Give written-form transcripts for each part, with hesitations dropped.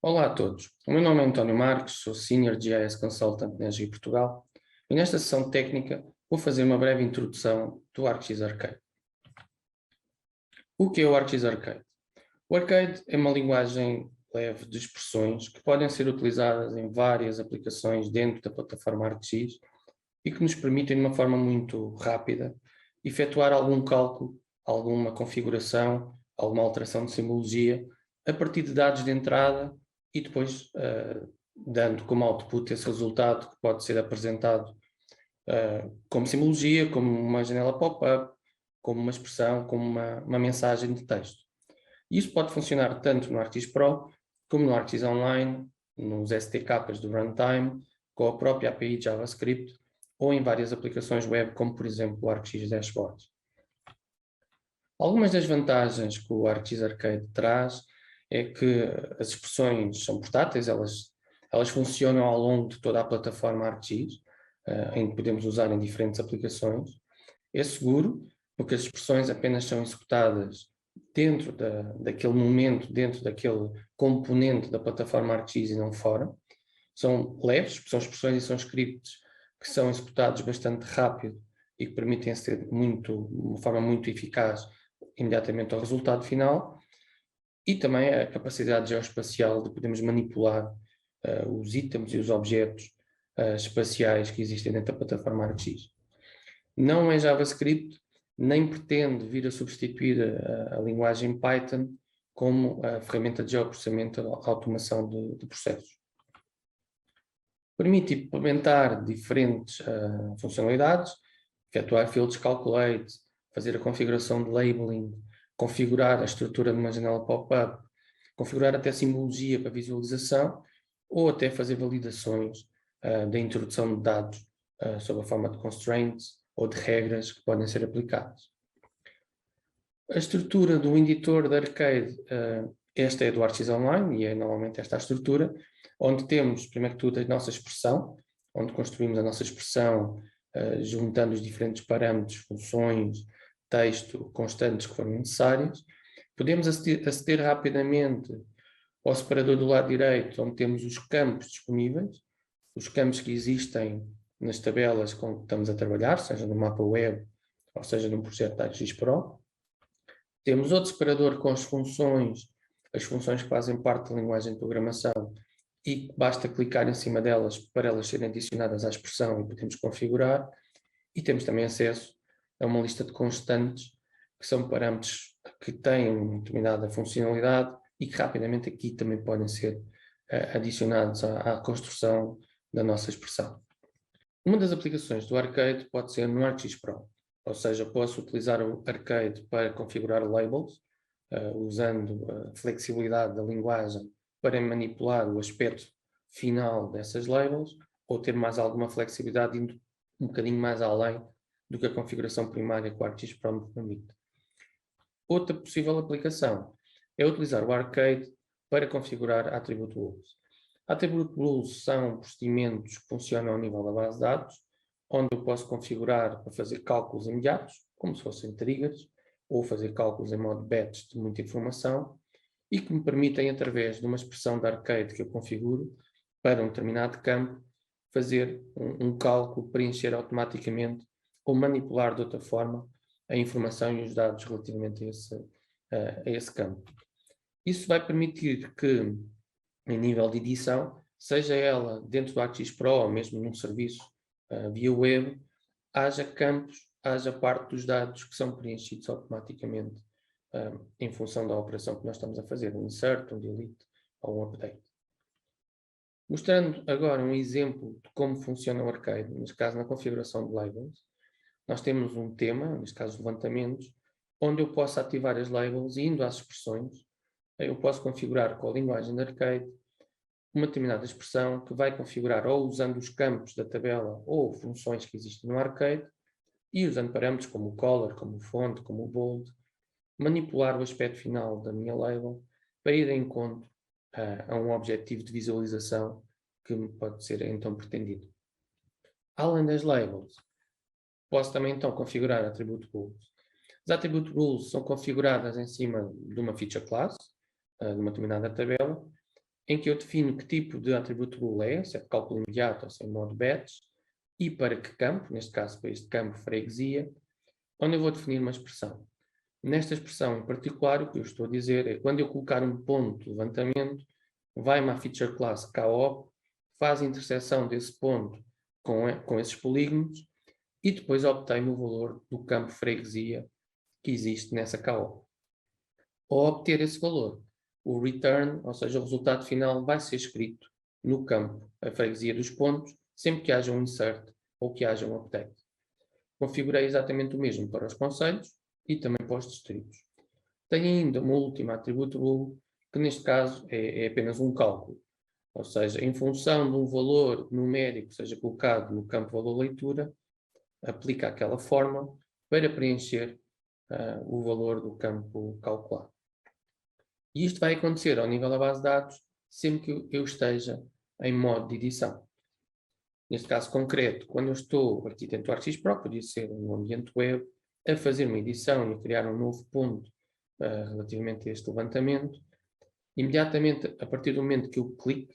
Olá a todos, o meu nome é António Marques, sou Senior GIS Consultant na ENGIE Portugal e nesta sessão técnica vou fazer uma breve introdução do ArcGIS Arcade. O que é o ArcGIS Arcade? O Arcade é uma linguagem leve de expressões que podem ser utilizadas em várias aplicações dentro da plataforma ArcGIS e que nos permitem, de uma forma muito rápida, efetuar algum cálculo, alguma configuração, alguma alteração de simbologia a partir de dados de entrada e depois dando como output esse resultado que pode ser apresentado como simbologia, como uma janela pop-up, como uma expressão, como uma mensagem de texto. E isso pode funcionar tanto no ArcGIS Pro, como no ArcGIS Online, nos SDKs do Runtime, com a própria API JavaScript, ou em várias aplicações web, como por exemplo o ArcGIS Dashboard. Algumas das vantagens que o ArcGIS Arcade traz é que as expressões são portáteis, elas funcionam ao longo de toda a plataforma ArcGIS, em que podemos usar em diferentes aplicações. É seguro, porque as expressões apenas são executadas dentro daquele momento, dentro daquele componente da plataforma ArcGIS e não fora. São leves, são expressões e são scripts que são executados bastante rápido e que permitem ser de uma forma muito eficaz imediatamente ao resultado final, e também a capacidade geoespacial de podermos manipular os itens e os objetos espaciais que existem dentro da plataforma ArcGIS. Não é JavaScript, nem pretende vir a substituir a linguagem Python como a ferramenta de geoprocessamento e automação de processos. Permite implementar diferentes funcionalidades, efetuar fields calculate, fazer a configuração de labeling, configurar a estrutura de uma janela pop-up, configurar até simbologia para visualização, ou até fazer validações da introdução de dados sob a forma de constraints ou de regras que podem ser aplicadas. A estrutura do editor de Arcade, esta é do ArcGIS Online e é normalmente esta a estrutura, onde temos, primeiro que tudo, a nossa expressão, onde construímos a nossa expressão juntando os diferentes parâmetros, funções, texto, constantes que forem necessárias. Podemos aceder rapidamente ao separador do lado direito, onde temos os campos disponíveis, os campos que existem nas tabelas com que estamos a trabalhar, seja no mapa web ou seja num projeto da ArcGIS Pro. Temos outro separador com as funções que fazem parte da linguagem de programação e basta clicar em cima delas para elas serem adicionadas à expressão e podemos configurar. E temos também acesso a uma lista de constantes, que são parâmetros que têm uma determinada funcionalidade e que rapidamente aqui também podem ser adicionados à construção da nossa expressão. Uma das aplicações do Arcade pode ser no ArcGIS Pro, ou seja, posso utilizar o Arcade para configurar labels, usando a flexibilidade da linguagem para manipular o aspecto final dessas labels, ou ter mais alguma flexibilidade indo um bocadinho mais além do que a configuração primária que o ArcGIS Pro me permite. Outra possível aplicação é utilizar o Arcade para configurar Attribute Rules. Attribute Rules são procedimentos que funcionam ao nível da base de dados, onde eu posso configurar para fazer cálculos imediatos, como se fossem triggers, ou fazer cálculos em modo batch de muita informação, e que me permitem, através de uma expressão de Arcade que eu configuro para um determinado campo, fazer um cálculo, preencher automaticamente ou manipular de outra forma a informação e os dados relativamente a esse campo. Isso vai permitir que, em nível de edição, seja ela dentro do ArcGIS Pro ou mesmo num serviço via web, haja campos, haja parte dos dados que são preenchidos automaticamente em função da operação que nós estamos a fazer, um insert, um delete ou um update. Mostrando agora um exemplo de como funciona o Arcade, neste caso na configuração de labels, nós temos um tema, neste caso levantamentos, onde eu posso ativar as labels e indo às expressões, eu posso configurar com a linguagem de Arcade uma determinada expressão que vai configurar ou usando os campos da tabela ou funções que existem no Arcade e usando parâmetros como o color, como o font, como o bold, manipular o aspecto final da minha label para ir de encontro a um objetivo de visualização que pode ser então pretendido. Além das labels, posso também então configurar Attribute Rules. As Attribute Rules são configuradas em cima de uma feature class, de uma determinada tabela, em que eu defino que tipo de atributo rule é, se é de cálculo imediato ou se é em modo batch, e para que campo, neste caso para este campo freguesia, onde eu vou definir uma expressão. Nesta expressão em particular, o que eu estou a dizer é quando eu colocar um ponto de levantamento, vai-me à feature class KOP, faz a interseção desse ponto com esses polígonos e depois obtém o valor do campo freguesia que existe nessa KOP. Ao obter esse valor, o return, ou seja, o resultado final, vai ser escrito no campo, a freguesia dos pontos, sempre que haja um insert ou que haja um update. Configurei exatamente o mesmo para os concelhos e também para os distritos. Tenho ainda uma última atributo rule, que neste caso é apenas um cálculo. Ou seja, em função de um valor numérico que seja colocado no campo valor leitura, aplica aquela forma para preencher o valor do campo calculado. E isto vai acontecer ao nível da base de dados sempre que eu esteja em modo de edição. Neste caso concreto, quando eu estou aqui dentro do ArcGIS Pro, podia ser no ambiente web, a fazer uma edição e a criar um novo ponto relativamente a este levantamento, imediatamente, a partir do momento que eu clico,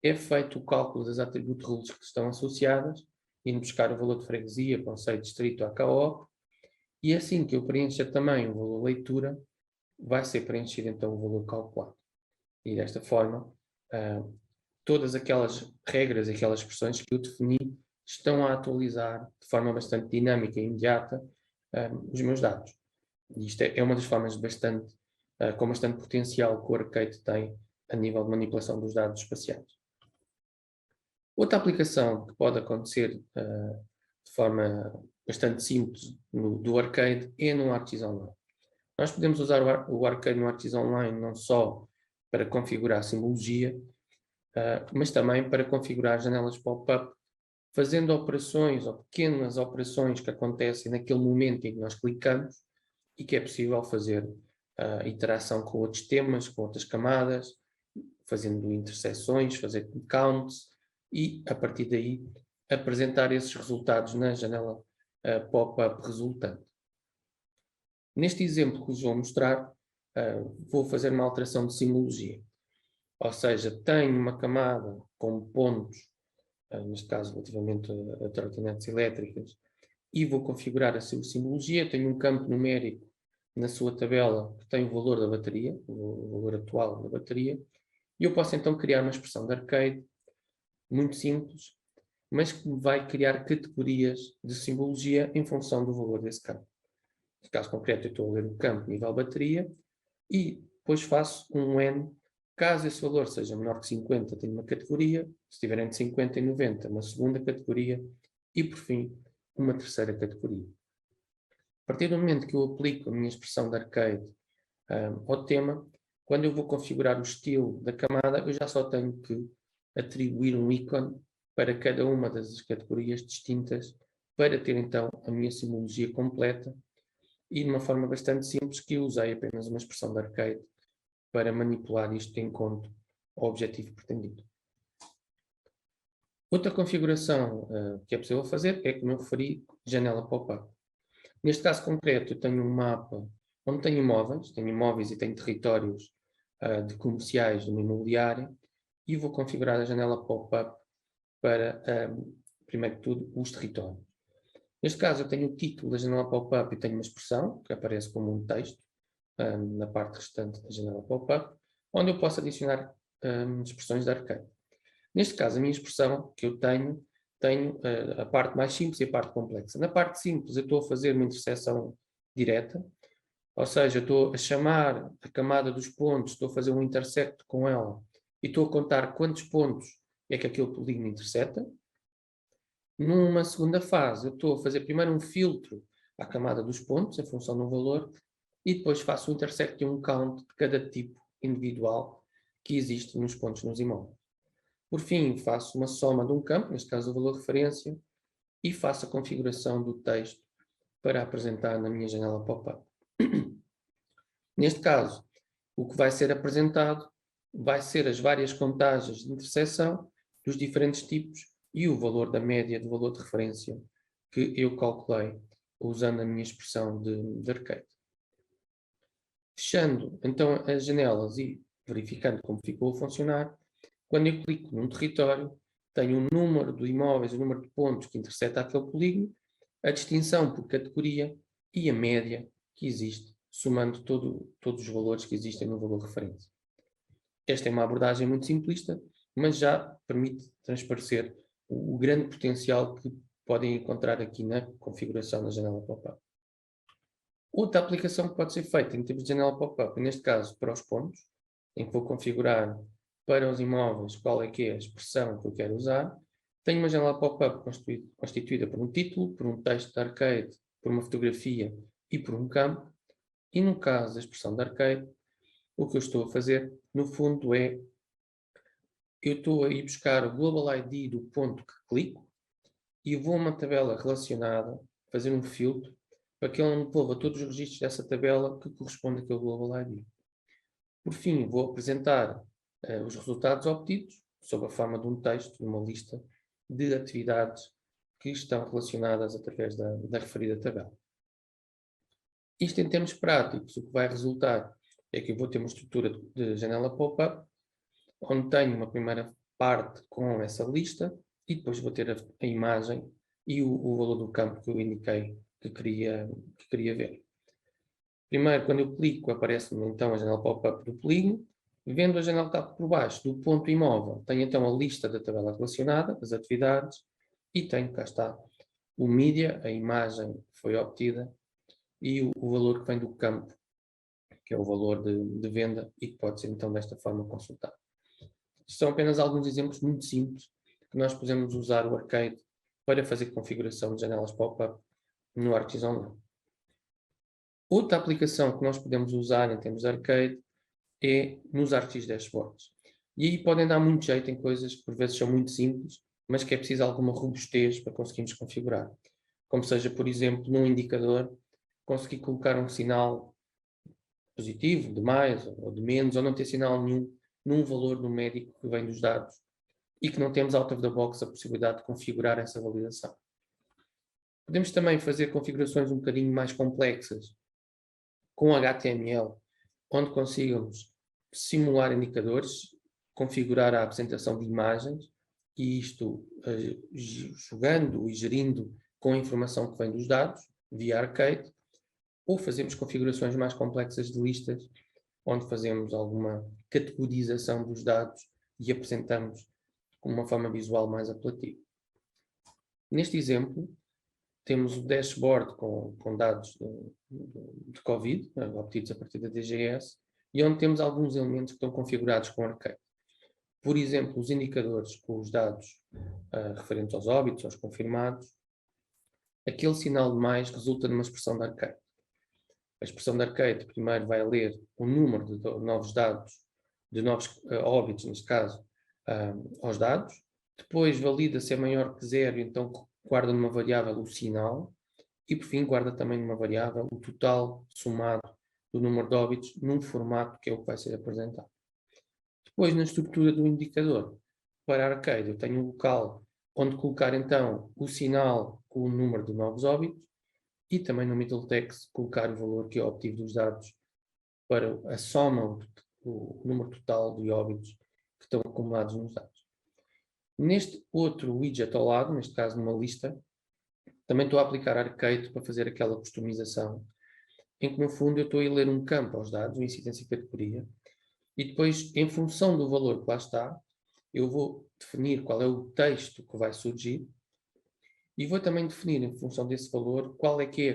é feito o cálculo das atributos rules que estão associadas, indo buscar o valor de freguesia, conceito, distrito, AKO, e assim que eu preencha também o valor leitura, vai ser preenchido então o valor calculado. E desta forma, todas aquelas regras, aquelas expressões que eu defini, estão a atualizar de forma bastante dinâmica e imediata os meus dados. E isto é uma das formas com bastante potencial que o Arcade tem a nível de manipulação dos dados espaciais. Outra aplicação que pode acontecer de forma bastante simples do Arcade é no ArcGIS Online. Nós podemos usar o Arcade no ArcGIS Online não só para configurar a simbologia, mas também para configurar janelas pop-up, fazendo operações ou pequenas operações que acontecem naquele momento em que nós clicamos e que é possível fazer interação com outros temas, com outras camadas, fazendo interseções, fazer counts e, a partir daí, apresentar esses resultados na janela pop-up resultante. Neste exemplo que vos vou mostrar, vou fazer uma alteração de simbologia. Ou seja, tenho uma camada com pontos, neste caso relativamente a trotinetes elétricas, e vou configurar a sua simbologia. Tenho um campo numérico na sua tabela que tem o valor da bateria, o valor atual da bateria, e eu posso então criar uma expressão de Arcade, muito simples, mas que vai criar categorias de simbologia em função do valor desse campo. No caso concreto, eu estou a ler o campo nível bateria e depois faço um N. Caso esse valor seja menor que 50, tenho uma categoria. Se estiver entre 50 e 90, uma segunda categoria. E, por fim, uma terceira categoria. A partir do momento que eu aplico a minha expressão de Arcade ao tema, quando eu vou configurar o estilo da camada, eu já só tenho que atribuir um ícone para cada uma das categorias distintas para ter, então, a minha simbologia completa e de uma forma bastante simples, que eu usei apenas uma expressão de Arcade para manipular isto de encontro ao objetivo pretendido. Outra configuração que é possível fazer é, como eu referi, janela pop-up. Neste caso concreto, eu tenho um mapa onde tenho imóveis e tenho territórios de comerciais de uma imobiliária e vou configurar a janela pop-up para, primeiro de tudo, os territórios. Neste caso, eu tenho o título da janela pop-up e tenho uma expressão que aparece como um texto na parte restante da janela pop-up, onde eu posso adicionar expressões de Arcade. Neste caso, a minha expressão que eu tenho a parte mais simples e a parte complexa. Na parte simples, eu estou a fazer uma interseção direta, ou seja, estou a chamar a camada dos pontos, estou a fazer um intersect com ela e estou a contar quantos pontos é que aquele polígono interseta. Numa segunda fase, eu estou a fazer primeiro um filtro à camada dos pontos, em função do valor, e depois faço um intersect e um count de cada tipo individual que existe nos pontos nos imóveis. Por fim, faço uma soma de um campo, neste caso o valor de referência, e faço a configuração do texto para apresentar na minha janela pop-up. Neste caso, o que vai ser apresentado vai ser as várias contagens de interseção dos diferentes tipos e o valor da média do valor de referência que eu calculei usando a minha expressão de Arcade. Fechando então as janelas e verificando como ficou a funcionar. Quando eu clico num território, tenho o número de imóveis, o número de pontos que intersecta aquele polígono, a distinção por categoria e a média que existe, somando todos os valores que existem no valor referente. Esta é uma abordagem muito simplista, mas já permite transparecer o grande potencial que podem encontrar aqui na configuração da janela pop-up. Outra aplicação que pode ser feita em termos de janela pop-up, neste caso para os pontos, em que vou configurar para os imóveis qual é que é a expressão que eu quero usar. Tenho uma janela pop-up constituída por um título, por um texto de arcade, por uma fotografia e por um campo. E no caso da expressão de arcade, o que eu estou a fazer, no fundo, é eu estou a ir buscar o Global ID do ponto que clico e vou a uma tabela relacionada, fazer um filtro, para que ele me devolva todos os registros dessa tabela que corresponde àquele Global ID. Por fim, vou apresentar os resultados obtidos sob a forma de um texto, de uma lista de atividades que estão relacionadas através da referida tabela. Isto em termos práticos, o que vai resultar é que eu vou ter uma estrutura de janela pop-up, onde tenho uma primeira parte com essa lista e depois vou ter a imagem e o valor do campo que eu indiquei que queria ver. Primeiro, quando eu clico, aparece-me então a janela pop-up do polígono. Vendo a janela que está por baixo do ponto imóvel, tenho então a lista da tabela relacionada, das atividades, e tenho, cá está, o mídia, a imagem que foi obtida, e o valor que vem do campo, que é o valor de venda, e que pode ser então desta forma consultado. São apenas alguns exemplos muito simples que nós podemos usar o Arcade para fazer configuração de janelas pop-up no ArcGIS Online. Outra aplicação que nós podemos usar em termos de Arcade é nos ArcGIS Dashboards. E aí podem dar muito jeito em coisas que por vezes são muito simples, mas que é preciso alguma robustez para conseguirmos configurar. Como seja, por exemplo, num indicador, conseguir colocar um sinal positivo, de mais ou de menos, ou não ter sinal nenhum num valor numérico que vem dos dados e que não temos out of the box a possibilidade de configurar essa validação. Podemos também fazer configurações um bocadinho mais complexas com HTML, onde consigamos simular indicadores, configurar a apresentação de imagens, e isto jogando e gerindo com a informação que vem dos dados, via Arcade, ou fazemos configurações mais complexas de listas, onde fazemos alguma categorização dos dados e apresentamos com uma forma visual mais apelativa. Neste exemplo, temos o dashboard com dados de Covid, obtidos a partir da DGS, e onde temos alguns elementos que estão configurados com Arcade. Por exemplo, os indicadores com os dados referentes aos óbitos, aos confirmados. Aquele sinal de mais resulta numa expressão de Arcade. A expressão de Arcade primeiro vai ler o número de novos dados, de novos óbitos, neste caso, aos dados. Depois valida se é maior que zero, então guarda numa variável o sinal. E, por fim, guarda também numa variável o total somado do número de óbitos num formato que é o que vai ser apresentado. Depois, na estrutura do indicador, para Arcade, eu tenho um local onde colocar, então, o sinal com o número de novos óbitos e também no middle text colocar o valor que eu obtive dos dados para a soma, o número total de óbitos que estão acumulados nos dados. Neste outro widget ao lado, neste caso numa lista, também estou a aplicar Arcade para fazer aquela customização, em que no fundo eu estou a ler um campo aos dados, uma incidência e categoria, e depois, em função do valor que lá está, eu vou definir qual é o texto que vai surgir e vou também definir, em função desse valor, qual é que é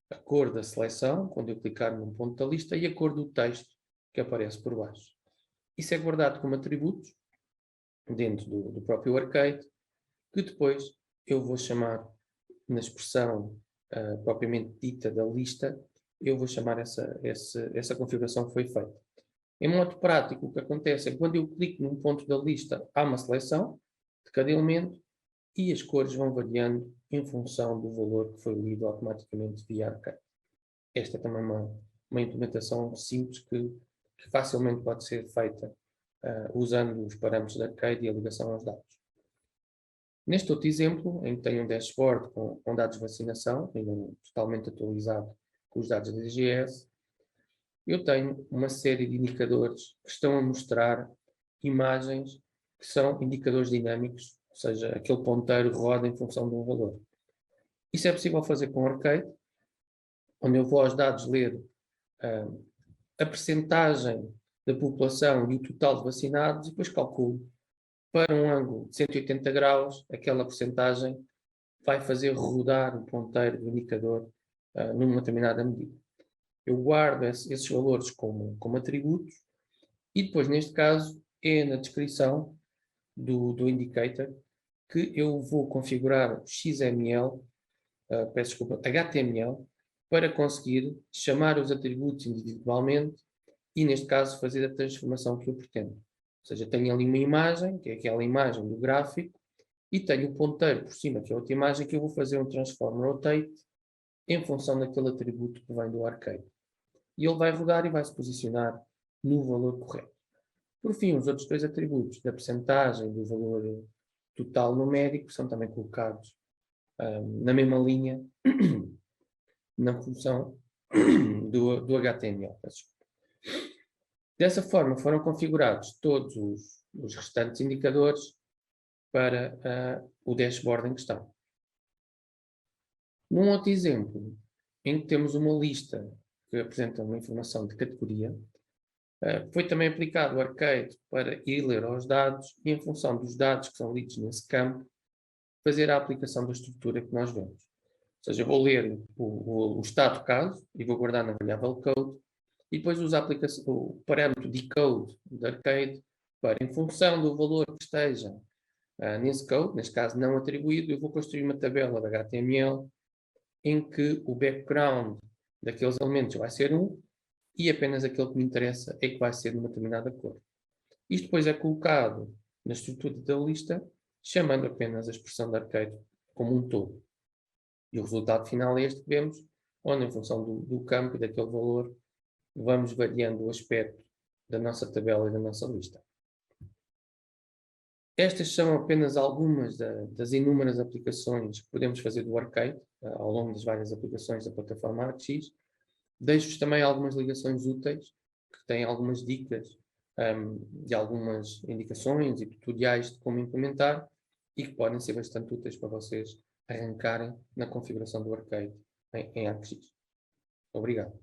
a cor da seleção, quando eu clicar num ponto da lista, e a cor do texto que aparece por baixo. Isso é guardado como atributos dentro do próprio Arcade, que depois eu vou chamar, na expressão propriamente dita da lista, eu vou chamar essa configuração que foi feita. Em modo prático, o que acontece é que quando eu clico num ponto da lista, há uma seleção de cada elemento e as cores vão variando em função do valor que foi lido automaticamente via Arcade. Esta é também uma implementação simples que facilmente pode ser feita usando os parâmetros da Arcade e a ligação aos dados. Neste outro exemplo, em que tenho um dashboard com dados de vacinação, ainda totalmente atualizado com os dados da DGS, eu tenho uma série de indicadores que estão a mostrar imagens que são indicadores dinâmicos, ou seja, aquele ponteiro roda em função de um valor. Isso é possível fazer com Arcade, onde eu vou aos dados ler a percentagem da população e o total de vacinados e depois calculo para um ângulo de 180 graus, aquela percentagem vai fazer rodar o ponteiro do indicador numa determinada medida. Eu guardo esses valores como atributos e depois, neste caso, é na descrição do indicator que eu vou configurar o XML, peço desculpa, HTML, para conseguir chamar os atributos individualmente e, neste caso, fazer a transformação que eu pretendo. Ou seja, tenho ali uma imagem, que é aquela imagem do gráfico, e tenho o ponteiro por cima, que é outra imagem, que eu vou fazer um transform rotate em função daquele atributo que vem do Arcade. E ele vai rodar e vai se posicionar no valor correto. Por fim, os outros dois atributos, da percentagem do valor total numérico, são também colocados na mesma linha na função do HTML. Dessa forma, foram configurados todos os restantes indicadores para o dashboard em questão. Num outro exemplo, em que temos uma lista que apresenta uma informação de categoria, foi também aplicado o Arcade para ir ler aos dados e, em função dos dados que são lidos nesse campo, fazer a aplicação da estrutura que nós vemos. Ou seja, eu vou ler o estado caso e vou guardar na variável code e depois usar o parâmetro decode do Arcade para, em função do valor que esteja nesse code, neste caso não atribuído, eu vou construir uma tabela de HTML em que o background daqueles elementos vai ser 1 e apenas aquele que me interessa é que vai ser de uma determinada cor. Isto depois é colocado na estrutura da lista, chamando apenas a expressão de Arcade como um todo. E o resultado final é este que vemos, onde, em função do campo e daquele valor, vamos variando o aspecto da nossa tabela e da nossa lista. Estas são apenas algumas das inúmeras aplicações que podemos fazer do Arcade, ao longo das várias aplicações da plataforma ArcGIS. Deixo-vos também algumas ligações úteis, que têm algumas dicas e algumas indicações e tutoriais de como implementar e que podem ser bastante úteis para vocês arrancarem na configuração do Arcade em ArcGIS. Obrigado.